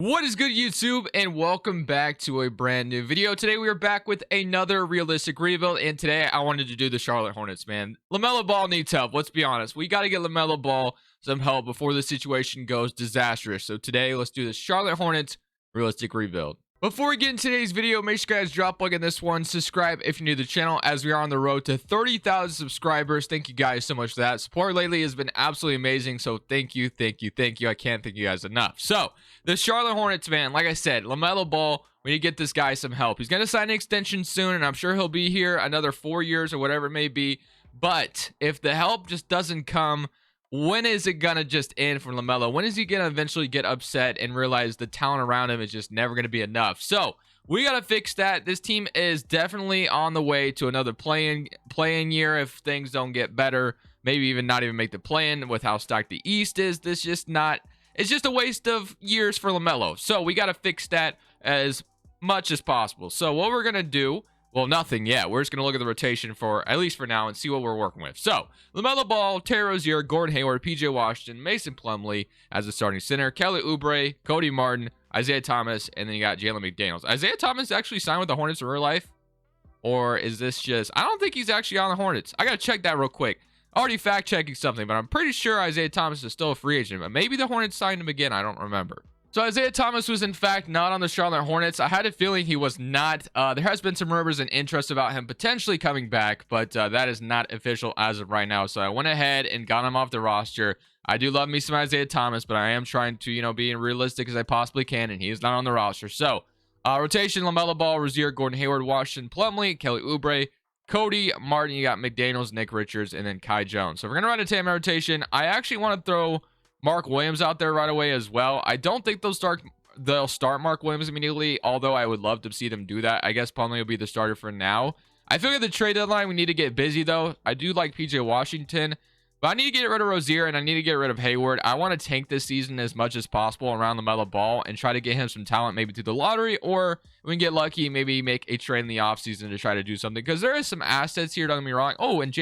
What is good, YouTube, and welcome back to a brand new video. Today we are back with another realistic rebuild, and today I wanted to do the Charlotte Hornets, man. LaMelo Ball needs help. Let's be honest. We got to get LaMelo Ball some help before the situation goes disastrous. So today, let's do the Charlotte Hornets realistic rebuild. Before we get into today's video, make sure you guys drop a like on this one, subscribe if you're new to the channel, as we are on the road to 30,000 subscribers. Thank you guys so much for that. Support lately has been absolutely amazing, so thank you. I can't thank you guys enough. So, the Charlotte Hornets, man, like I said, LaMelo Ball, we need to get this guy some help. He's going to sign an extension soon, and I'm sure he'll be here another 4 years or whatever it may be. But if the help just doesn't come, when is it gonna just end for LaMelo? When is he gonna eventually get upset and realize the talent around him is just never gonna be enough? So we gotta fix that. This team is definitely on the way to another playing year if things don't get better. Maybe even not even make the play-in with how stacked the East is. It's just a waste of years for LaMelo. So we gotta fix that as much as possible. So what we're gonna do, well, nothing yet. We're just going to look at the rotation for, at least for now, and see what we're working with. So, LaMelo Ball, Terry Rozier, Gordon Hayward, PJ Washington, Mason Plumlee as the starting center, Kelly Oubre, Cody Martin, Isaiah Thomas, and then you got Jalen McDaniels. Isaiah Thomas actually signed with the Hornets in real life? Or is this just... I don't think he's actually on the Hornets. I got to check that real quick. Already fact-checking something, but I'm pretty sure Isaiah Thomas is still a free agent. But maybe the Hornets signed him again. I don't remember. So Isaiah Thomas was in fact not on the Charlotte Hornets. I had a feeling he was not. There has been some rumors and interest about him potentially coming back, but that is not official as of right now. So I went ahead and got him off the roster. I do love me some Isaiah Thomas, but I am trying to, be as realistic as I possibly can, and he is not on the roster. So rotation: LaMelo Ball, Rozier, Gordon Hayward, Washington, Plumlee, Kelly Oubre, Cody Martin. You got McDaniels, Nick Richards, and then Kai Jones. So we're gonna run a team rotation. I actually want to throw Mark Williams out there right away as well. I don't think they'll start Mark Williams immediately, although I would love to see them do that. I guess Plumlee will be the starter for now. I feel like the trade deadline, we need to get busy, though. I do like PJ Washington, but I need to get rid of Rozier, and I need to get rid of Hayward. I want to tank this season as much as possible around LaMelo Ball and try to get him some talent maybe through the lottery, or we can get lucky, maybe make a trade in the offseason to try to do something, because there is some assets here, don't get me wrong. Oh, and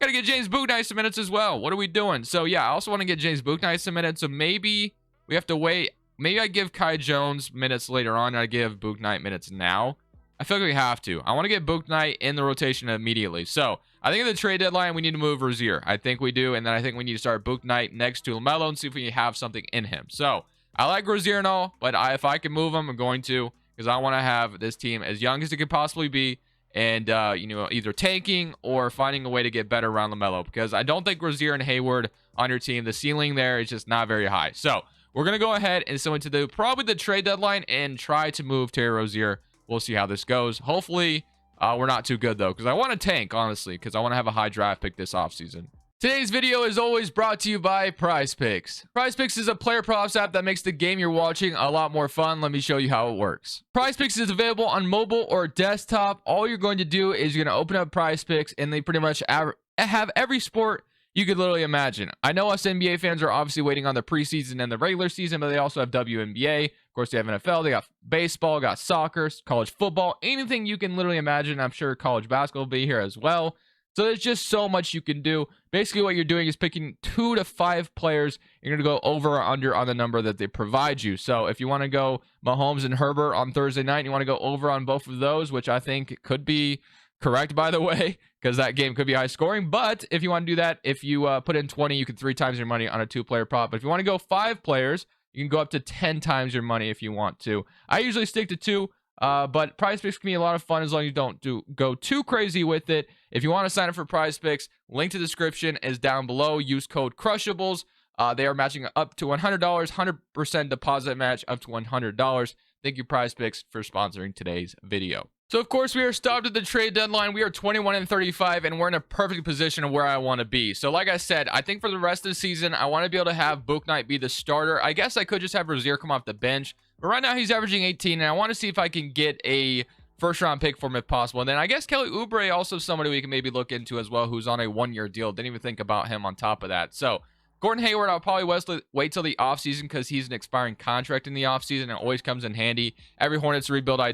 gotta get James Bouknight some minutes as well. What are we doing? So yeah, I also want to get James Bouknight some minutes. So maybe we have to wait. Maybe I give Kai Jones minutes later on, and I give Bouknight minutes now. I feel like we have to. I want to get Bouknight in the rotation immediately. So I think at the trade deadline, we need to move Rozier. I think we do. And then I think we need to start Bouknight next to LaMelo and see if we have something in him. So I like Rozier and all, but if I can move him, I'm going to, because I want to have this team as young as it could possibly be. And, either tanking or finding a way to get better around LaMelo, because I don't think Rozier and Hayward on your team, the ceiling there is just not very high. So we're going to go ahead and so into probably the trade deadline and try to move Terry Rozier. We'll see how this goes. Hopefully we're not too good, though, because I want to tank, honestly, because I want to have a high draft pick this offseason. Today's video is always brought to you by PrizePicks. PrizePicks is a player props app that makes the game you're watching a lot more fun. Let me show you how it works. PrizePicks is available on mobile or desktop. All you're going to do is you're going to open up PrizePicks, and they pretty much have every sport you could literally imagine. I know us NBA fans are obviously waiting on the preseason and the regular season, but they also have WNBA. Of course, they have NFL. They got baseball, got soccer, college football, anything you can literally imagine. I'm sure college basketball will be here as well. So there's just so much you can do. Basically, what you're doing is picking 2 to 5 players. You're going to go over or under on the number that they provide you. So if you want to go Mahomes and Herbert on Thursday night, you want to go over on both of those, which I think could be correct, by the way, because that game could be high scoring. But if you want to do that, if you put in 20, you could 3 times your money on a 2-player prop. But if you want to go 5 players, you can go up to 10 times your money if you want to. I usually stick to 2. But PrizePicks can be a lot of fun as long as you don't go too crazy with it. If you want to sign up for PrizePicks, link to the description is down below. Use code Crushables. They are matching up to $100, 100% deposit match up to $100. Thank you, PrizePicks, for sponsoring today's video. So, of course, we are stopped at the trade deadline. We are 21-35, and we're in a perfect position of where I want to be. So, like I said, I think for the rest of the season, I want to be able to have Bouknight be the starter. I guess I could just have Rozier come off the bench. But right now, he's averaging 18, and I want to see if I can get a first-round pick for him if possible. And then I guess Kelly Oubre also somebody we can maybe look into as well, who's on a 1-year deal. Didn't even think about him on top of that. So, Gordon Hayward, I'll probably wait till the offseason because he's an expiring contract in the offseason. It always comes in handy. Every Hornets rebuild I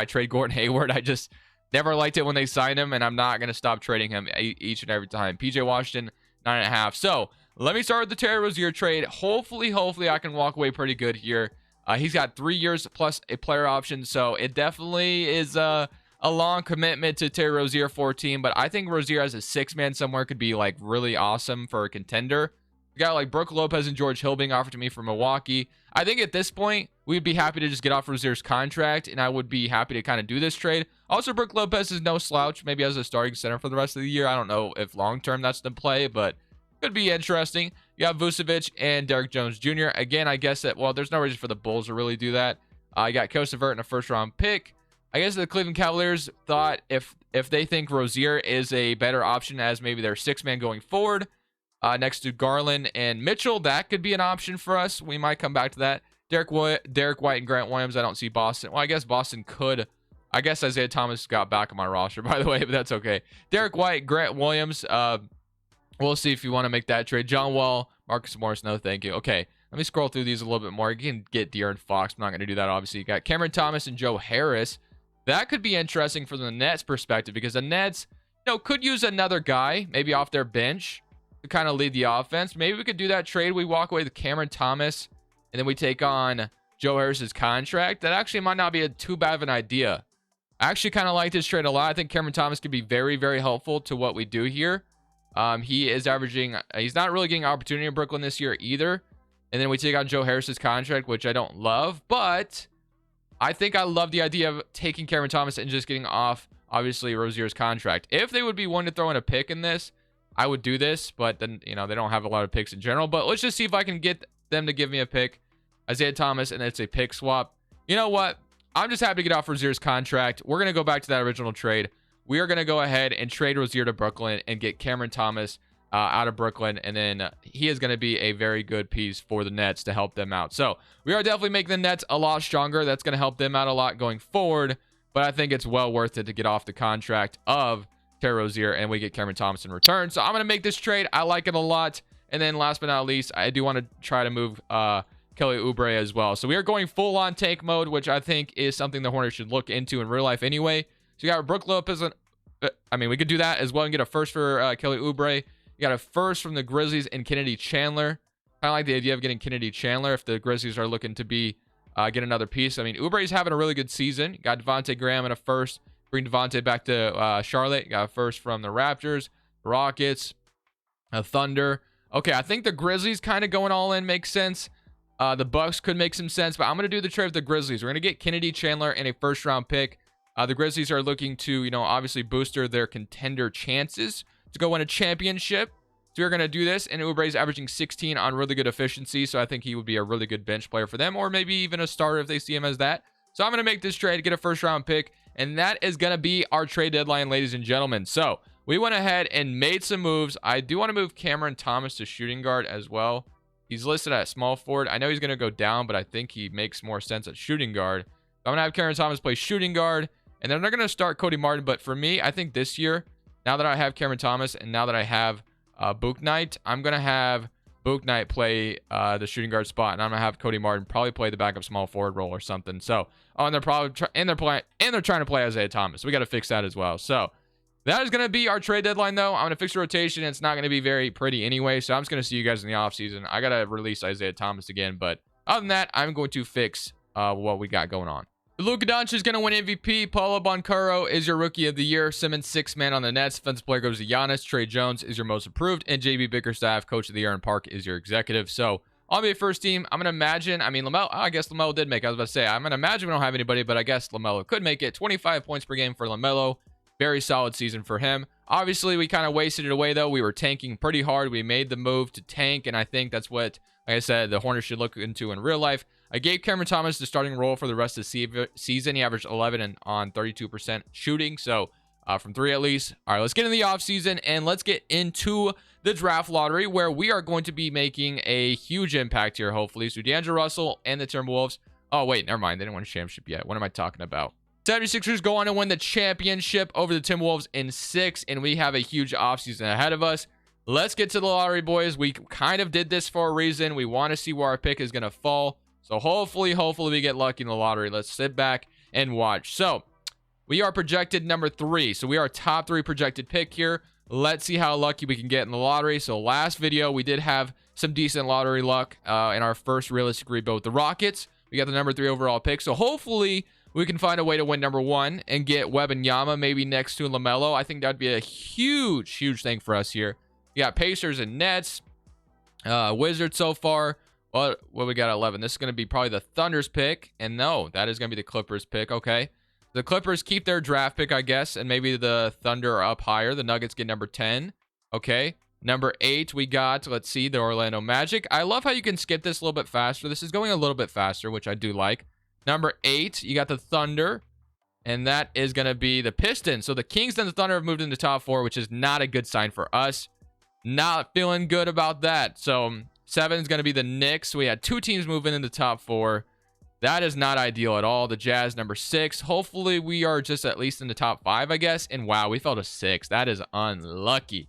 trade Gordon Hayward. I just never liked it when they signed him, and I'm not going to stop trading him each and every time. PJ Washington, 9.5. So let me start with the Terry Rozier trade. Hopefully I can walk away pretty good here. He's got 3 years plus a player option, so it definitely is a long commitment to Terry Rozier 14. But I think Rozier as a 6-man somewhere could be like really awesome for a contender. We got like Brook Lopez and George Hill being offered to me from Milwaukee. I think at this point, we'd be happy to just get off Rozier's contract, and I would be happy to kind of do this trade. Also, Brook Lopez is no slouch, maybe as a starting center for the rest of the year. I don't know if long-term that's the play, but could be interesting. You have Vucevic and Derrick Jones Jr. Again, I guess that, well, there's no reason for the Bulls to really do that. You got Kosovo and a first-round pick. I guess the Cleveland Cavaliers thought if they think Rozier is a better option as maybe their 6-man going forward, next to Garland and Mitchell, that could be an option for us. We might come back to that. Derek White and Grant Williams, I don't see Boston. Well, I guess Boston could. I guess Isaiah Thomas got back on my roster, by the way, but that's okay. Derek White, Grant Williams, we'll see if you want to make that trade. John Wall, Marcus Morris, no thank you. Okay, let me scroll through these a little bit more. You can get De'Aaron Fox. I'm not going to do that, obviously. You got Cameron Thomas and Joe Harris. That could be interesting from the Nets perspective because the Nets, could use another guy, maybe off their bench, to kind of lead the offense. Maybe we could do that trade. We walk away with Cameron Thomas, and then we take on Joe Harris's contract. That actually might not be too bad of an idea. I actually kind of like this trade a lot. I think Cameron Thomas could be very, very helpful to what we do here. He is averaging, he's not really getting opportunity in Brooklyn this year either. And then we take on Joe Harris's contract, which I don't love, but I think I love the idea of taking Cameron Thomas and just getting off, obviously, Rozier's contract. If they would be willing to throw in a pick in this, I would do this, but then, they don't have a lot of picks in general. But let's just see if I can get them to give me a pick. Isaiah Thomas, and it's a pick swap. You know what? I'm just happy to get off Rozier's contract. We're going to go back to that original trade. We are going to go ahead and trade Rozier to Brooklyn and get Cameron Thomas out of Brooklyn. And then he is going to be a very good piece for the Nets to help them out. So we are definitely making the Nets a lot stronger. That's going to help them out a lot going forward. But I think it's well worth it to get off the contract of Terry Rozier and we get Cameron Thomas in return. So I'm going to make this trade. I like it a lot. And then last but not least, I do want to try to move Kelly Oubre as well. So we are going full on tank mode, which I think is something the Hornets should look into in real life anyway. So you got Brook Lopez. We could do that as well and get a first for Kelly Oubre. You got a first from the Grizzlies and Kennedy Chandler. Kind of like the idea of getting Kennedy Chandler if the Grizzlies are looking to get another piece. Oubre's having a really good season. You got Devontae Graham and a first. Bring Devontae back to Charlotte. You got a first from the Raptors, Rockets, Thunder. Okay, I think the Grizzlies kind of going all in makes sense. The Bucks could make some sense, but I'm going to do the trade with the Grizzlies. We're going to get Kennedy Chandler and a first-round pick. The Grizzlies are looking to, obviously booster their contender chances to go win a championship. So we're going to do this, and Oubre's averaging 16 on really good efficiency, so I think he would be a really good bench player for them, or maybe even a starter if they see him as that. So I'm going to make this trade, get a first-round pick, and that is going to be our trade deadline, ladies and gentlemen. So we went ahead and made some moves. I do want to move Cameron Thomas to shooting guard as well. He's listed at small forward. I know he's going to go down, but I think he makes more sense at shooting guard. So I'm going to have Cameron Thomas play shooting guard, and then they're going to start Cody Martin. But for me, I think this year, now that I have Cameron Thomas and now that I have Book Knight, I'm going to have Book Knight play the shooting guard spot, and I'm going to have Cody Martin probably play the backup small forward role or something. So, and they're trying to play Isaiah Thomas. So we got to fix that as well. So that is going to be our trade deadline, though. I'm going to fix the rotation. It's not going to be very pretty anyway, so I'm just going to see you guys in the offseason. I got to release Isaiah Thomas again, but other than that, I'm going to fix what we got going on. Luka Doncic is going to win MVP. Paulo Banchero is your Rookie of the Year. Simmons, 6th man on the Nets. Defensive player goes to Giannis. Trey Jones is your Most Improved. And JB Bickerstaff, Coach of the Year, and Park is your Executive. So, NBA first team, I'm going to imagine, I guess LaMelo did make it. I was about to say, I'm going to imagine we don't have anybody, but I guess LaMelo could make it. 25 points per game for LaMelo. Very solid season for him. Obviously, we kind of wasted it away, though. We were tanking pretty hard. We made the move to tank, and I think that's what, like I said, the Hornets should look into in real life. I gave Cameron Thomas the starting role for the rest of the season. He averaged 11 and on 32% shooting, so from 3 at least. All right, let's get into the offseason, and let's get into the draft lottery, where we are going to be making a huge impact here, hopefully. So D'Angelo Russell and the Timberwolves. Oh, wait, never mind. They didn't win a championship yet. What am I talking about? 76ers go on to win the championship over the Timberwolves in 6, and we have a huge offseason ahead of us. Let's get to the lottery, boys. We kind of did this for a reason. We want to see where our pick is going to fall. So hopefully we get lucky in the lottery. Let's sit back and watch. So we are projected number 3. So we are top 3 projected pick here. Let's see how lucky we can get in the lottery. So last video, we did have some decent lottery luck in our first realistic rebuild with the Rockets. We got the number 3 overall pick. So hopefully we can find a way to win number 1 and get Wembanyama maybe next to LaMelo. I think that'd be a huge thing for us here. We got Pacers and Nets. Wizards so far. What we got at 11? This is going to be probably the Thunder's pick. And no, that is going to be the Clippers pick. Okay. The Clippers keep their draft pick, I guess. And maybe the Thunder are up higher. The Nuggets get number 10. Okay. Number 8, we got, let's see, the Orlando Magic. I love how you can skip this a little bit faster. This is going a little bit faster, which I do like. Number 8, you got the Thunder. And that is going to be the Pistons. So the Kings and the Thunder have moved into the top 4, which is not a good sign for us. Not feeling good about that. So 7 is going to be the Knicks. We had 2 teams moving in the top 4. That is not ideal at all. The Jazz, number 6. Hopefully we are just at least in the top 5, I guess. And wow, we fell to 6. That is unlucky.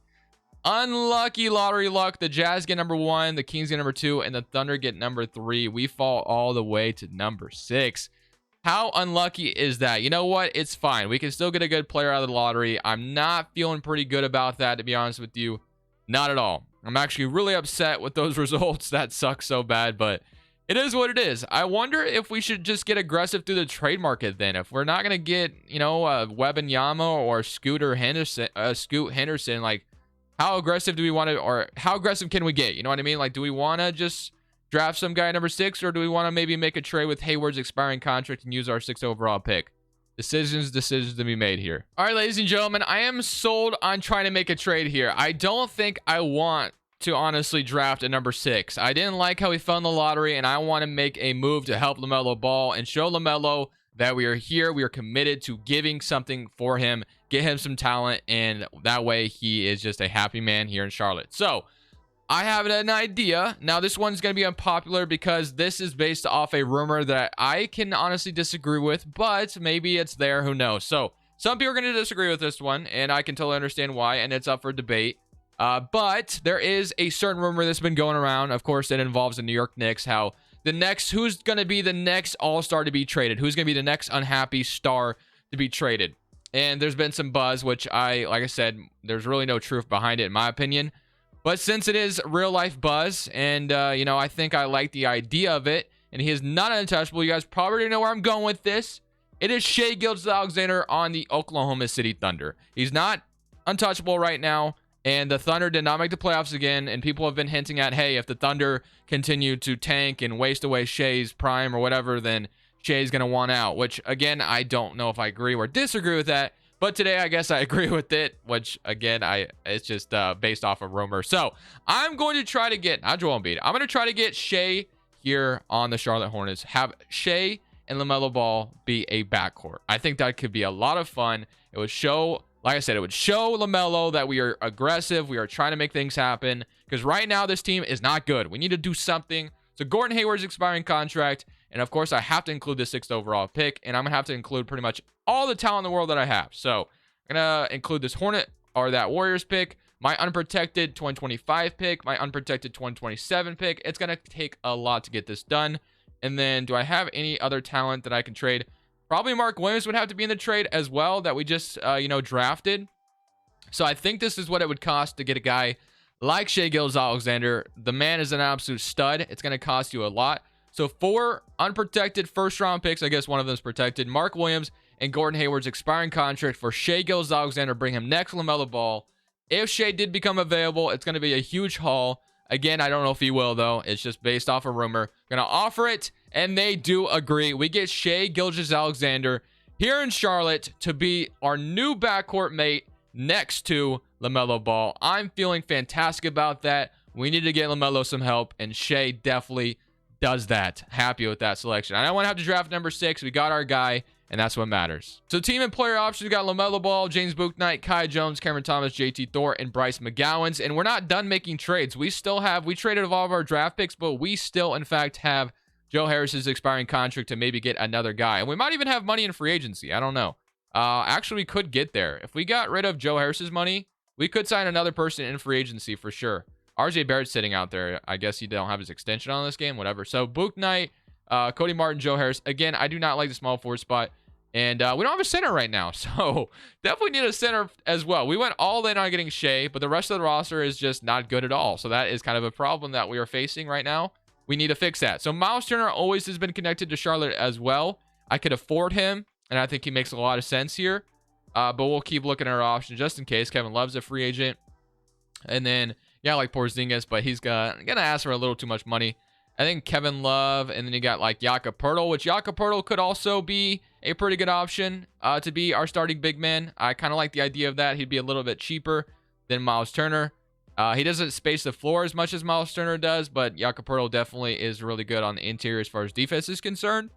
Unlucky lottery luck. The Jazz get number 1. The Kings get number 2. And the Thunder get number 3. We fall all the way to number 6. How unlucky is that? You know what? It's fine. We can still get a good player out of the lottery. I'm not feeling pretty good about that, to be honest with you. Not at all. I'm actually really upset with those results. That sucks so bad, but it is what it is. I wonder if we should just get aggressive through the trade market then. If we're not going to get, you know, Wembanyama or Scoot Henderson, like, how aggressive do we want to, or how aggressive can we get? You know what I mean? Like, do we want to just draft some guy at number 6, or do we want to maybe make a trade with Hayward's expiring contract and use our 6th overall pick? Decisions to be made here. All right, ladies and gentlemen, I am sold on trying to make a trade here. I don't think I want to honestly draft at number 6. I didn't like how he fell in the lottery, and I want to make a move to help LaMelo Ball and show LaMelo that we are here. We are committed to giving something for him, get him some talent, and that way he is just a happy man here in Charlotte. So I have an idea. Now, this one's going to be unpopular because this is based off a rumor that I can honestly disagree with, but maybe it's there. Who knows? So some people are going to disagree with this one, and I can totally understand why, and it's up for debate. But there is a certain rumor that's been going around. Of course, it involves the New York Knicks. How the next, who's going to be the next all-star to be traded? Who's going to be the next unhappy star to be traded? And there's been some buzz, which like I said, there's really no truth behind it, in my opinion. But since it is real life buzz, and you know, I think I like the idea of it, and he is not untouchable. You guys probably already know where I'm going with this. It is Shai Gilgeous-Alexander on the Oklahoma City Thunder. He's not untouchable right now, and the Thunder did not make the playoffs again, and people have been hinting at, hey, if the Thunder continue to tank and waste away Shai's prime or whatever, then Shai's going to want out, which, again, I don't know if I agree or disagree with that. But today, I guess I agree with it, which, again, it's just based off of rumor. So I'm going to try to get, not Joel Embiid, I'm going to try to get Shai here on the Charlotte Hornets. Have Shai and LaMelo Ball be a backcourt. I think that could be a lot of fun. It would show, like I said, it would show LaMelo that we are aggressive. We are trying to make things happen. Because right now, this team is not good. We need to do something. So Gordon Hayward's expiring contract. And of course, I have to include the 6th overall pick. And I'm going to have to include pretty much all the talent in the world that I have. So I'm going to include this Hornet or that Warriors pick, my unprotected 2025 pick, my unprotected 2027 pick. It's going to take a lot to get this done. And then do I have any other talent that I can trade? Probably Mark Williams would have to be in the trade as well that we just, drafted. So I think this is what it would cost to get a guy like Shai Gilgeous-Alexander. The man is an absolute stud. It's going to cost you a lot. So 4 unprotected first-round picks. I guess one of them is protected. Mark Williams and Gordon Hayward's expiring contract for Shai Gilgeous-Alexander. Bring him next to LaMelo Ball. If Shai did become available, it's going to be a huge haul. Again, I don't know if he will, though. It's just based off a rumor. Going to offer it, and they do agree. We get Shai Gilgeous-Alexander here in Charlotte to be our new backcourt mate next to LaMelo Ball. I'm feeling fantastic about that. We need to get LaMelo some help, and Shai definitely does that. Happy with that selection. I don't want to have to draft number 6. We got our guy, and that's what matters. So team and player options, we got LaMelo Ball, James Bouknight, Kai Jones, Cameron Thomas, JT Thor, and Bryce McGowens. And we're not done making trades. We traded all of our draft picks, but we still, in fact, have Joe Harris's expiring contract to maybe get another guy. And we might even have money in free agency. I don't know. Actually, we could get there. If we got rid of Joe Harris's money, we could sign another person in free agency for sure. RJ Barrett's sitting out there. I guess he don't have his extension on this game, whatever. So Bouknight, Cody Martin, Joe Harris. Again, I do not like the small forward spot. And we don't have a center right now. So definitely need a center as well. We went all in on getting Shai, but the rest of the roster is just not good at all. So that is kind of a problem that we are facing right now. we need to fix that. So Miles Turner always has been connected to Charlotte as well. I could afford him, and I think he makes a lot of sense here. But we'll keep looking at our options just in case. Kevin Love's a free agent. And then, yeah, like Porzingis, but he's gonna ask for a little too much money. I think Kevin Love, and then you got like Jakob Poeltl, which Jakob Poeltl could also be a pretty good option to be our starting big man. I kind of like the idea of that. He'd be a little bit cheaper than Miles Turner. He doesn't space the floor as much as Miles Turner does, but Jakob Poeltl definitely is really good on the interior as far as defense is concerned.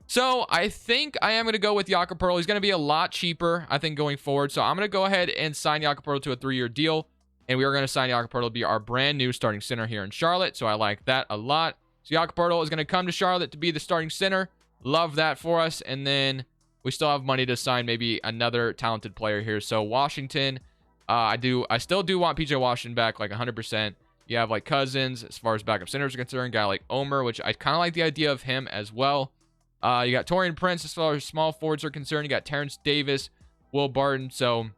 So I think I am going to go with Jakob Poeltl. He's going to be a lot cheaper, I think, going forward. So I'm going to go ahead and sign Jakob Poeltl to a 3-year deal. And we are going to sign Jakob Poeltl to be our brand new starting center here in Charlotte. So I like that a lot. So Jakob Poeltl is going to come to Charlotte to be the starting center. Love that for us. And then we still have money to sign maybe another talented player here. So Washington, I still do want PJ Washington back like 100%. You have like Cousins as far as backup centers are concerned. Guy like Omer, which I kind of like the idea of him as well. You got Taurean Prince as far as small forwards are concerned. You got Terrence Davis, Will Barton. So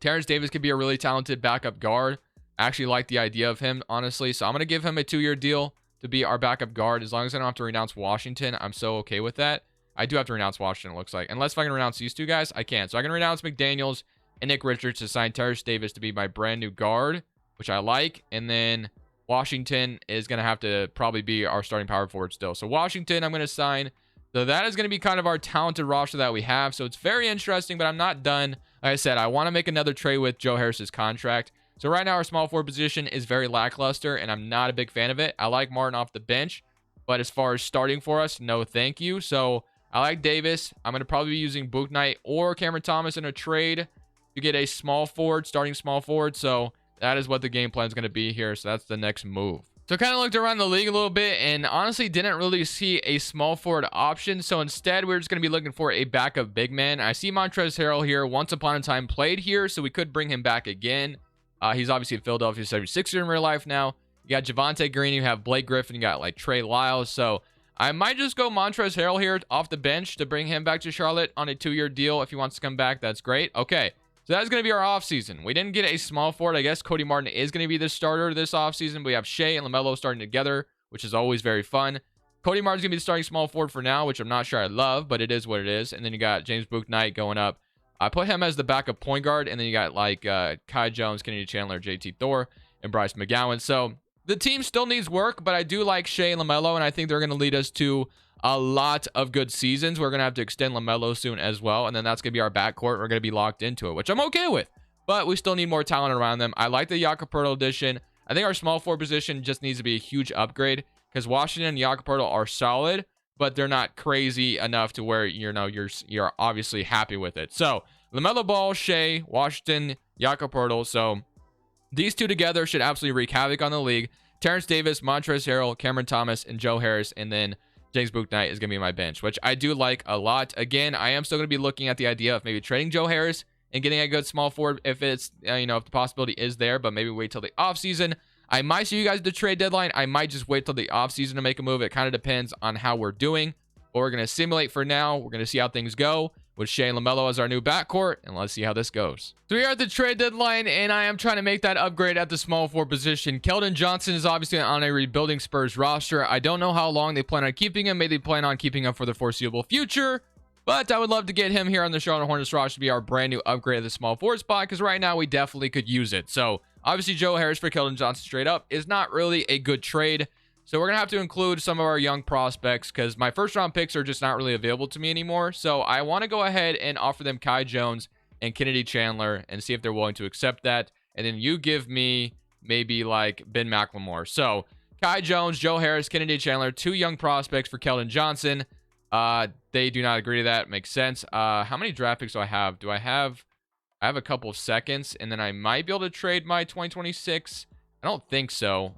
Terrence Davis could be a really talented backup guard. I actually like the idea of him, honestly. So I'm going to give him a 2-year deal to be our backup guard. As long as I don't have to renounce Washington, I'm so okay with that. I do have to renounce Washington, it looks like. Unless if I can renounce these two guys, I can. So I can renounce McDaniels and Nick Richards to sign Terrence Davis to be my brand new guard, which I like. And then Washington is going to have to probably be our starting power forward still. So Washington, I'm going to sign. So that is going to be kind of our talented roster that we have. So it's very interesting, but I'm not done. Like I said, I want to make another trade with Joe Harris's contract. So right now our small forward position is very lackluster, and I'm not a big fan of it. I like Martin off the bench, but as far as starting for us, no thank you. So I like Davis. I'm going to probably be using Book Knight or Cameron Thomas in a trade to get a small forward, starting small forward. So that is what the game plan is going to be here. So that's the next move. So I kind of looked around the league a little bit and honestly didn't really see a small forward option. So instead, we're just going to be looking for a backup big man. I see Montrezl Harrell here. Once upon a time played here, so we could bring him back again. He's obviously a Philadelphia 76er in real life now. You got Javonte Green. You have Blake Griffin. You got like Trey Lyles. So I might just go Montrezl Harrell here off the bench to bring him back to Charlotte on a 2-year deal. If he wants to come back, that's great. Okay. So that's going to be our offseason. We didn't get a small forward. I guess Cody Martin is going to be the starter this offseason. We have Shea and LaMelo starting together, which is always very fun. Cody Martin's going to be the starting small forward for now, which I'm not sure I love, but it is what it is. And then you got James Book Knight going up. I put him as the backup point guard. And then you got like Kai Jones, Kennedy Chandler, JT Thor, and Bryce McGowan. So the team still needs work, but I do like Shea and LaMelo, and I think they're going to lead us to a lot of good seasons. We're going to have to extend LaMelo soon as well, and then that's going to be our backcourt. We're going to be locked into it, which I'm okay with, but we still need more talent around them. I like the Jakob Poeltl addition. I think our small forward position just needs to be a huge upgrade because Washington and Jakob Poeltl are solid, but they're not crazy enough to where you're obviously happy with it. So LaMelo Ball, Shea, Washington, Jakob Poeltl. So these two together should absolutely wreak havoc on the league. Terrence Davis, Montrezl Harrell, Cameron Thomas, and Joe Harris, and then James Book Knight is going to be my bench, which I do like a lot. Again, I am still going to be looking at the idea of maybe trading Joe Harris and getting a good small forward if it's, if the possibility is there, but maybe wait till the offseason. I might see you guys at the trade deadline. I might just wait till the offseason to make a move. It kind of depends on how we're doing. But we're going to simulate for now. We're going to see how things go with Shea and LaMelo as our new backcourt, and let's see how this goes. So we are at the trade deadline, and I am trying to make that upgrade at the small forward position. Keldon Johnson is obviously on a rebuilding Spurs roster. I don't know how long they plan on keeping him. Maybe they plan on keeping him for the foreseeable future, but I would love to get him here on the Charlotte Hornets roster to be our brand new upgrade at the small forward spot, because right now we definitely could use it. So obviously Joe Harris for Keldon Johnson straight up is not really a good trade. So we're going to have to include some of our young prospects because my first round picks are just not really available to me anymore. So I want to go ahead and offer them Kai Jones and Kennedy Chandler and see if they're willing to accept that. And then you give me maybe like Ben McLemore. So Kai Jones, Joe Harris, Kennedy Chandler, 2 young prospects for Keldon Johnson. They do not agree to that. Makes sense. How many draft picks do I have? I have a couple of seconds, and then I might be able to trade my 2026. I don't think so.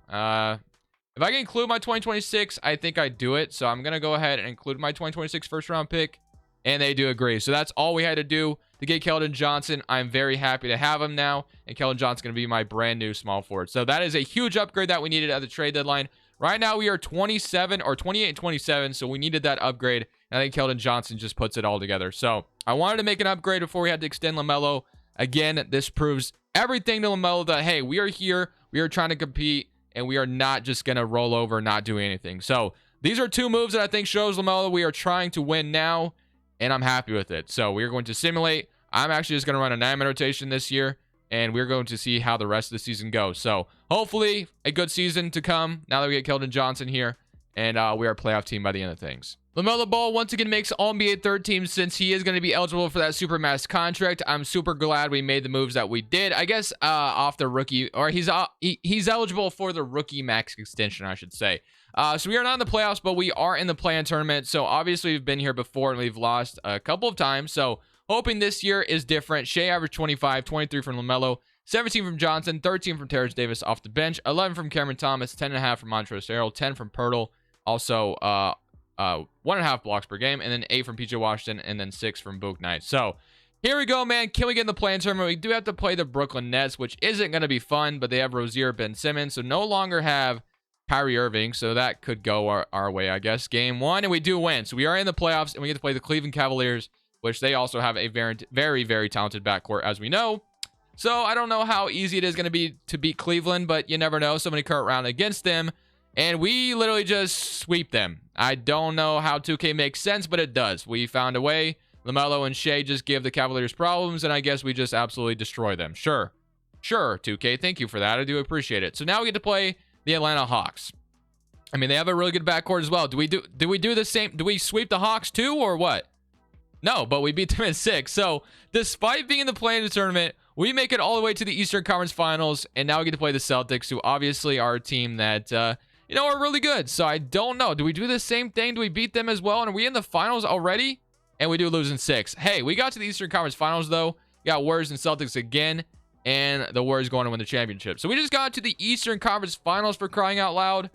If I can include my 2026, I think I'd do it. So I'm going to go ahead and include my 2026 first round pick. And they do agree. So that's all we had to do to get Keldon Johnson. I'm very happy to have him now. And Keldon Johnson's going to be my brand new small forward. So that is a huge upgrade that we needed at the trade deadline. Right now we are 27 or 28 and 27. So we needed that upgrade. And I think Keldon Johnson just puts it all together. So I wanted to make an upgrade before we had to extend LaMelo. Again, this proves everything to LaMelo that, hey, we are here. We are trying to compete. and we are not just going to roll over, not do anything. So these are two moves that I think shows LaMelo we are trying to win now, and I'm happy with it. So we're going to simulate. I'm actually just going to run a 9-man rotation this year, and we're going to see how the rest of the season goes. So hopefully a good season to come now that we get Keldon Johnson here, and we are a playoff team by the end of things. LaMelo Ball once again makes All-NBA third team since he is going to be eligible for that Supermax contract. I'm super glad we made the moves that we did. I guess off the rookie, or he's eligible for the rookie max extension, I should say. So we are not in the playoffs, but we are in the play-in tournament. So obviously we've been here before and we've lost a couple of times. So hoping this year is different. Shea averaged 25, 23 from LaMelo, 17 from Johnson, 13 from Terrence Davis off the bench, 11 from Cameron Thomas, 10.5 from Montrezl Harrell, 10 from Pirtle. Also, 1.5 blocks per game, and then 8 from PJ Washington, and then 6 from Book Knight. So here we go, man. Can we get in the play-in tournament? We do have to play the Brooklyn Nets, which isn't going to be fun, but they have Rozier, Ben Simmons, so no longer have Kyrie Irving, so that could go our way, I guess. Game 1, and we do win. So we are in the playoffs, and we get to play the Cleveland Cavaliers, which they also have a very, very, very talented backcourt, as we know. So I don't know how easy it is going to be to beat Cleveland, but you never know. Somebody current round against them, and we literally just sweep them. I don't know how 2K makes sense, but it does. We found a way. LaMelo and Shea just give the Cavaliers problems, and I guess we just absolutely destroy them. Sure, 2K. Thank you for that. I do appreciate it. So now we get to play the Atlanta Hawks. I mean, they have a really good backcourt as well. Do we do the same? Do we sweep the Hawks too, or what? No, but we beat them in 6. So despite being in the play-in tournament, we make it all the way to the Eastern Conference Finals, and now we get to play the Celtics, who obviously are a team that are really good. So I don't know. Do we do the same thing? Do we beat them as well? And are we in the finals already? And we do lose in 6. Hey, we got to the Eastern Conference Finals, though. We got Warriors and Celtics again, and the Warriors going to win the championship. So we just got to the Eastern Conference Finals, for crying out loud.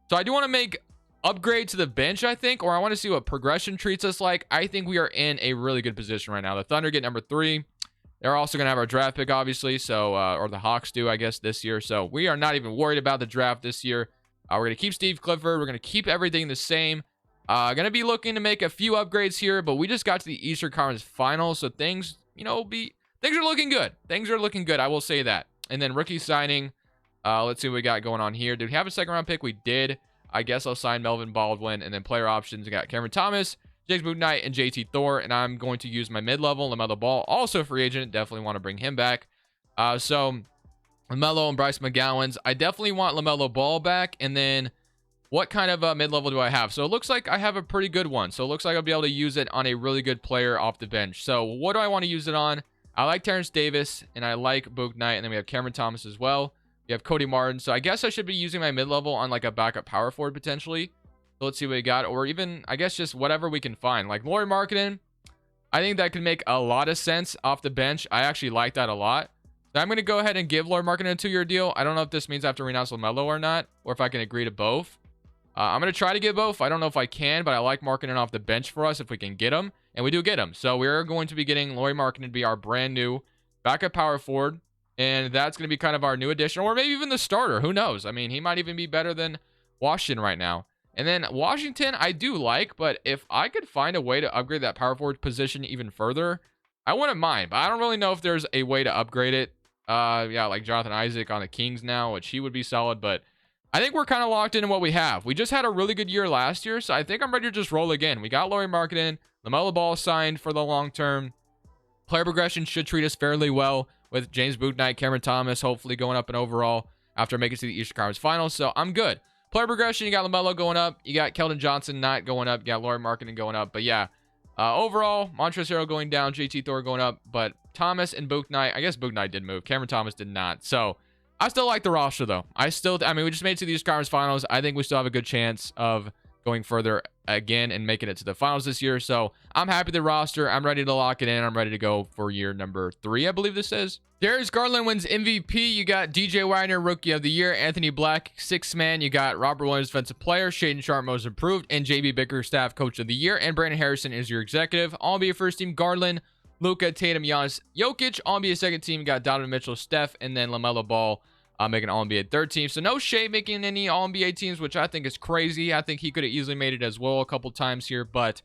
So I do want to make upgrade to the bench, I think, or I want to see what progression treats us like. I think we are in a really good position right now. The Thunder get number 3. They're also going to have our draft pick, obviously, so or the Hawks do, I guess, this year. So we are not even worried about the draft this year. We're going to keep Steve Clifford. We're going to keep everything the same. Going to be looking to make a few upgrades here, but we just got to the Eastern Conference Finals, so things, things are looking good. Things are looking good, I will say that. And then rookie signing. Let's see what we got going on here. Did we have a second-round pick? We did. I guess I'll sign Melvin Baldwin, and then player options. We got Cameron Thomas, James Bouknight, and JT Thor, and I'm going to use my mid-level, LaMelo Ball, also free agent. Definitely want to bring him back. So LaMelo and Bryce McGowan's. I definitely want LaMelo Ball back, and then what kind of mid-level do I have? So it looks like I have a pretty good one. So it looks like I'll be able to use it on a really good player off the bench. So what do I want to use it on? I like Terrence Davis, and I like Bouknight, and then we have Cameron Thomas as well. We have Cody Martin. So I guess I should be using my mid-level on like a backup power forward potentially. So let's see what we got. Or even, I guess, just whatever we can find. Like Lauri Markkanen, I think that can make a lot of sense off the bench. I actually like that a lot. So I'm going to go ahead and give Lauri Markkanen a 2-year deal. I don't know if this means I have to renounce LaMelo or not, or if I can agree to both. I'm going to try to get both. I don't know if I can, but I like Markkanen off the bench for us if we can get him. And we do get him. So we're going to be getting Lauri Markkanen to be our brand new backup power forward. And that's going to be kind of our new addition, or maybe even the starter. Who knows? I mean, he might even be better than Washington right now. And then Washington, I do like, but if I could find a way to upgrade that power forward position even further, I wouldn't mind. But I don't really know if there's a way to upgrade it. Yeah, like Jonathan Isaac on the Kings now, which he would be solid. But I think we're kind of locked into what we have. We just had a really good year last year, so I think I'm ready to just roll again. We got Lauri Markkanen, LaMelo Ball signed for the long term. Player progression should treat us fairly well, with James Bouknight, Cameron Thomas, hopefully going up in overall after making it to the Eastern Conference Finals. So I'm good. Player progression, you got LaMelo going up. You got Keldon Johnson not going up. You got Lauri Markkanen going up. But yeah, overall, Montrezl Harrell going down, JT Thor going up. But Thomas and Bouknight, I guess Bouknight did move. Cameron Thomas did not. So I still like the roster, though. I mean, we just made it to the Eastern Conference Finals. I think we still have a good chance of going further again and making it to the finals this year. So I'm happy with the roster. I'm ready to lock it in. I'm ready to go for year number 3, I believe this is. Darius Garland wins MVP. You got DJ Wagner, Rookie of the Year. Anthony Black, 6th man. You got Robert Williams, Defensive Player. Shaden Sharp, Most Improved. And JB Bickerstaff, Coach of the Year. And Brandon Harrison is your Executive. All-NBA First Team, Garland, Luka, Tatum, Giannis, Jokic. All-NBA Second Team, you got Donovan Mitchell, Steph. And then LaMelo Ball making All-NBA Third Team. So no Shea making any All-NBA teams, which I think is crazy. I think he could have easily made it as well a couple times here. But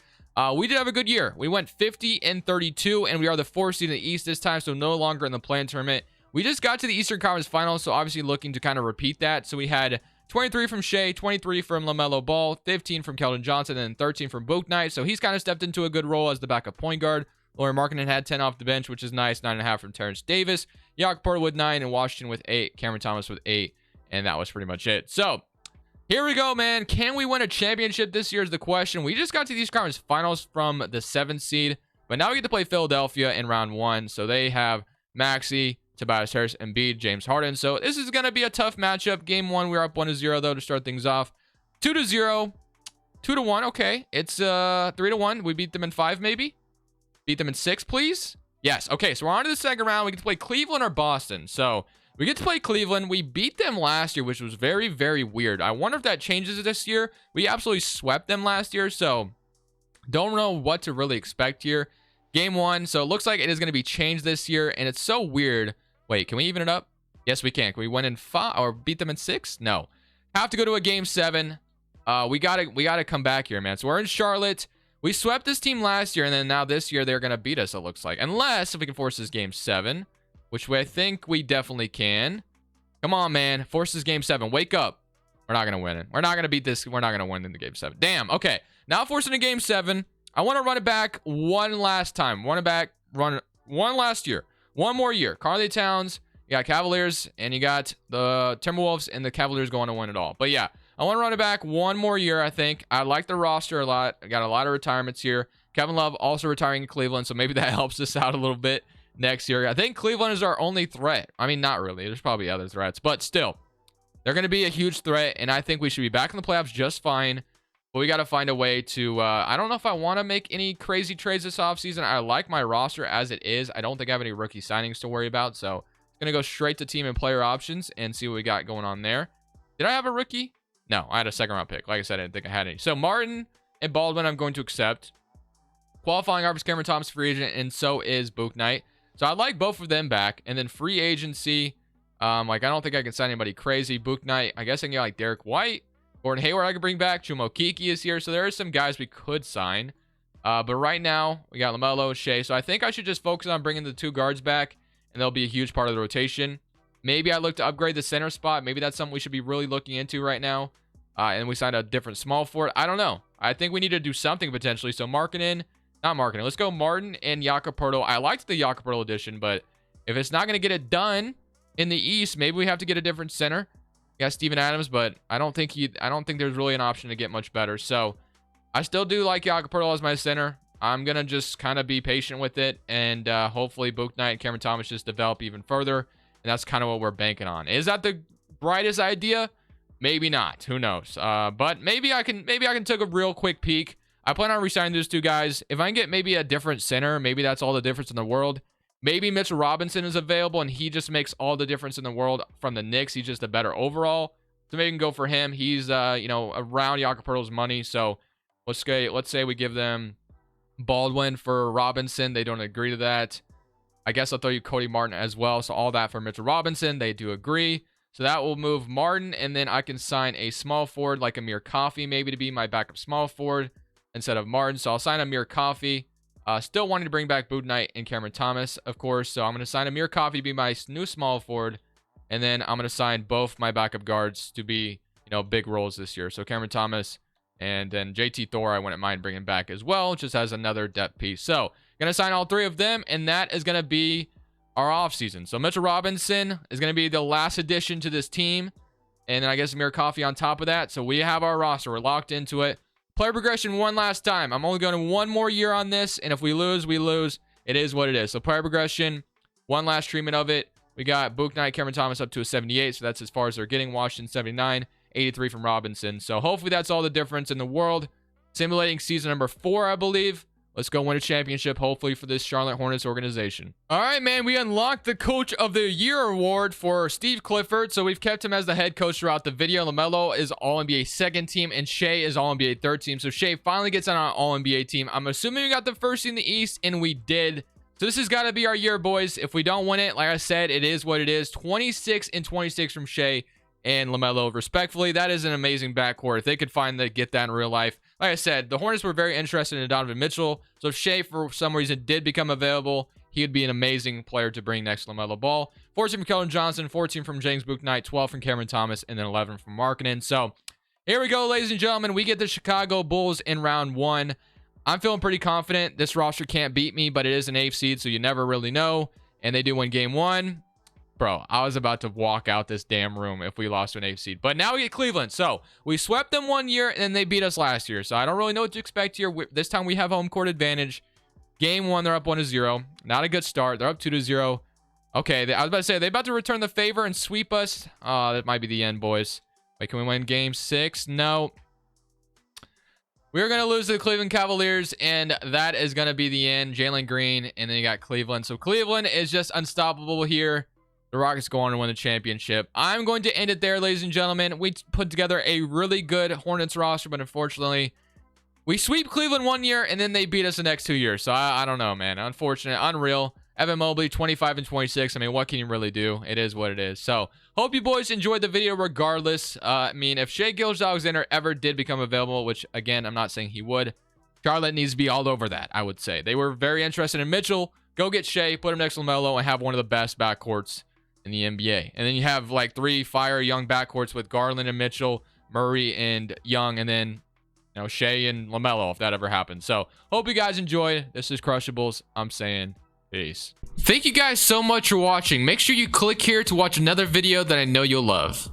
we did have a good year. We went 50-32, and we are the 4th seed in the East this time, so no longer in the play-in tournament. we just got to the Eastern Conference Finals, so obviously looking to kind of repeat that. So we had 23 from Shea, 23 from LaMelo Ball, 15 from Keldon Johnson, and 13 from Bouknight. So he's kind of stepped into a good role as the backup point guard. Lauri Markkanen had 10 off the bench, which is nice. 9.5 from Terrence Davis. Jakob Poeltl with 9, and Washington with 8. Cameron Thomas with 8, and that was pretty much it. So here we go, man. Can we win a championship this year is the question. We just got to these conference finals from the 7th seed, but now we get to play Philadelphia in round 1. So they have Maxey, Tobias Harris, Embiid, James Harden. So this is going to be a tough matchup. Game 1, we were up 1-0, though, to start things off. 2-0, 2-1. Okay, it's 3-1. We beat them in 5, maybe? Beat them in 6, please? Yes. Okay, so we're on to the second round. We get to play Cleveland or Boston. So we get to play Cleveland. We beat them last year, which was very, very weird. I wonder if that changes this year. We absolutely swept them last year, so don't know what to really expect here. Game 1, so it looks like it is going to be changed this year, and it's so weird. Wait, can we even it up? Yes, we can. Can we win in 5 or beat them in 6? No. Have to go to a game 7. We gotta come back here, man. So we're in Charlotte. We swept this team last year, and then now this year they're going to beat us, it looks like. Unless if we can force this game 7. Which I think we definitely can. Come on, man. Force this game 7. Wake up. We're not going to win it. We're not going to beat this. We're not going to win in the game 7. Damn. Okay. Now forcing a game 7. I want to run it back one last time. Run one last year. One more year. Karl Towns. You got Cavaliers. And you got the Timberwolves and the Cavaliers going to win it all. But yeah. I want to run it back one more year, I think. I like the roster a lot. I got a lot of retirements here. Kevin Love also retiring in Cleveland. So maybe that helps us out a little bit next year. I think Cleveland is our only threat. I mean, not really. There's probably other threats, but still, they're going to be a huge threat, and I think we should be back in the playoffs just fine. But we got to find a way to, I don't know if I want to make any crazy trades this offseason. I like my roster as it is. I don't think I have any rookie signings to worry about, so I'm going to go straight to team and player options and see what we got going on there. Did I have a rookie? No, I had a second round pick. Like I said, I didn't think I had any. So Martin and Baldwin, I'm going to accept. Qualifying offers Cameron Thomas, free agent, and so is Bouknight. So I like both of them back. And then free agency, like I don't think I can sign anybody crazy. Bouknight, I guess I can get like Derek White. Gordon Hayward I could bring back. Chumo Kiki is here. So there are some guys we could sign. But right now, we got LaMelo, Shea. So I think I should just focus on bringing the 2 guards back. And they'll be a huge part of the rotation. Maybe I look to upgrade the center spot. Maybe that's something we should be really looking into right now. And we signed a different small forward. I don't know. I think we need to do something potentially. So not Markkanen. Let's go Martin and Jakob Poeltl. I liked the Jakob Poeltl edition, but if it's not going to get it done in the East, maybe we have to get a different center. Yeah, Steven Adams, but I don't think there's really an option to get much better. So I still do like Jakob Poeltl as my center. I'm going to just kind of be patient with it, and hopefully Bouknight and Cameron Thomas just develop even further, and that's kind of what we're banking on. Is that the brightest idea? Maybe not. Who knows? But maybe I can take a real quick peek. I plan on re-signing those 2 guys. If I can get maybe a different center, maybe that's all the difference in the world. Maybe Mitchell Robinson is available, and he just makes all the difference in the world from the Knicks. He's just a better overall. So maybe we can go for him. He's, around Jakob Poeltl's money. So let's say we give them Baldwin for Robinson. They don't agree to that. I guess I'll throw you Cody Martin as well. So all that for Mitchell Robinson. They do agree. So that will move Martin, and then I can sign a small forward like Amir Coffey maybe to be my backup small forward instead of Martin. So I'll sign Amir Coffey. Still wanting to bring back Bouknight and Cameron Thomas, of course. So I'm going to sign Amir Coffey to be my new small forward. And then I'm going to sign both my backup guards to be, big roles this year. So Cameron Thomas and then JT Thor, I wouldn't mind bringing back as well, just as another depth piece. So going to sign all 3 of them, and that is going to be our offseason. So Mitchell Robinson is going to be the last addition to this team. And then I guess Amir Coffey on top of that. So we have our roster. We're locked into it. Player progression one last time. I'm only going one more year on this, and if we lose, we lose. It is what it is. So player progression, one last treatment of it. We got Bouknight, Cameron Thomas up to a 78, so that's as far as they're getting. Washington 79, 83 from Robinson. So hopefully that's all the difference in the world. Simulating season number 4, I believe. Let's go win a championship, hopefully, for this Charlotte Hornets organization. All right, man, we unlocked the Coach of the Year award for Steve Clifford. So we've kept him as the head coach throughout the video. LaMelo is All-NBA second team, and Shea is All-NBA third team. So Shea finally gets on our All-NBA team. I'm assuming we got the first in the East, and we did. So this has got to be our year, boys. If we don't win it, like I said, it is what it is. 26 and 26 from Shea and LaMelo, respectfully. That is an amazing backcourt. If they could get that in real life. Like I said, the Hornets were very interested in Donovan Mitchell. So if Shea, for some reason, did become available, he would be an amazing player to bring next to LaMelo Ball. 14 from Keldon Johnson, 14 from James Bouknight, 12 from Cameron Thomas, and then 11 from Markkanen. So here we go, ladies and gentlemen. We get the Chicago Bulls in round 1. I'm feeling pretty confident. This roster can't beat me, but it is an 8th seed, so you never really know. And they do win game 1. Bro, I was about to walk out this damn room if we lost to an 8th seed. But now we get Cleveland. So we swept them 1 year, and then they beat us last year. So I don't really know what to expect here. This time we have home court advantage. Game 1, they're up 1-0. Not a good start. They're up 2-0. Okay, I was about to say, are they about to return the favor and sweep us? That might be the end, boys. Wait, can we win game 6? No. We're going to lose to the Cleveland Cavaliers, and that is going to be the end. Jalen Green, and then you got Cleveland. So Cleveland is just unstoppable here. The Rockets go on to win the championship. I'm going to end it there, ladies and gentlemen. We put together a really good Hornets roster, but unfortunately, we sweep Cleveland 1 year, and then they beat us the next 2 years. So I don't know, man. Unfortunate, unreal. Evan Mobley, 25 and 26. I mean, what can you really do? It is what it is. So hope you boys enjoyed the video regardless. I mean, if Shai Gilgeous-Alexander ever did become available, which, again, I'm not saying he would, Charlotte needs to be all over that, I would say. They were very interested in Mitchell. Go get Shai, put him next to LaMelo, and have one of the best backcourts in the NBA. And then you have like 3 fire young backcourts with Garland and Mitchell, Murray and Young, and then, you know, Shai and LaMelo if that ever happens. So hope you guys enjoyed. This is Crushables. I'm saying peace. Thank you guys so much for watching. Make sure you click here to watch another video that I know you'll love.